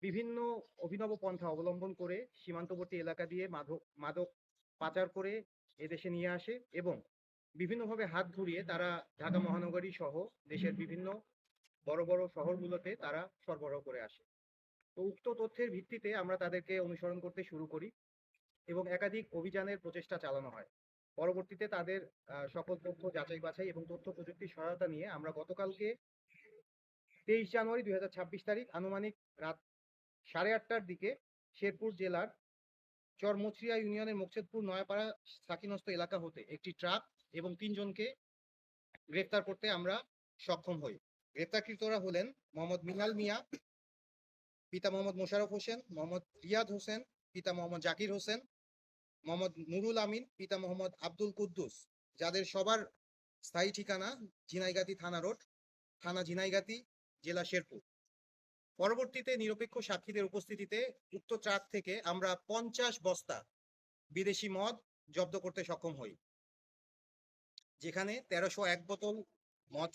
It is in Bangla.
বিভিন্ন অভিনব পন্থা অবলম্বন করে সীমান্তবর্তী এলাকা দিয়ে মাদক পাচার করে এদেশে নিয়ে আসে এবং বিভিন্নভাবে হাত ঘুরিয়ে তারা ঢাকা মহানগরী সহ দেশের বিভিন্ন বড় বড় শহরগুলোতে তারা সরবরাহ করে আসে। তো উক্ত তথ্যের ভিত্তিতে আমরা তাদেরকে অনুসরণ করতে শুরু করি এবং একাধিক অভিযানের প্রচেষ্টা চালানো হয়। পরবর্তীতে তাদের সকল তথ্য যাচাই বাছাই এবং তথ্য প্রযুক্তির সহায়তা নিয়ে আমরা গতকালকে 23 জানুয়ারি 2026 তারিখ আনুমানিক রাত 8:30টার দিকে শেরপুর জেলার চরমুচরিয়া ইউনিয়নের মোকছেদপুর নয়াপাড়া সাকিনস্ত এলাকা হতে একটি ট্রাক এবং 3 জনকে গ্রেফতার করতে আমরা সক্ষম হই। গ্রেফতারকৃতরা হলেন মোহাম্মদ মিনাল মিয়া, পিতা মোহাম্মদ মোশাররফ হোসেন, মোহাম্মদ রিয়াদ হোসেন, পিতা মোহাম্মদ জাকির হোসেন, মোহাম্মদ নুরুল আমিন, পিতা মোহাম্মদ আব্দুল কুদ্দুস, যাদের সবার স্থায়ী ঠিকানা ঝিনাইগাতী থানা রোড, থানা ঝিনাইগাতী, জেলা শেরপুর। পরবর্তীতে নিরপেক্ষ সাক্ষীদের উপস্থিতিতে উক্ত ট্রাক থেকে আমরা 50 বস্তা বিদেশি মদ জব্দ করতে সক্ষম হই, যেখানে 1301 বোতল মদ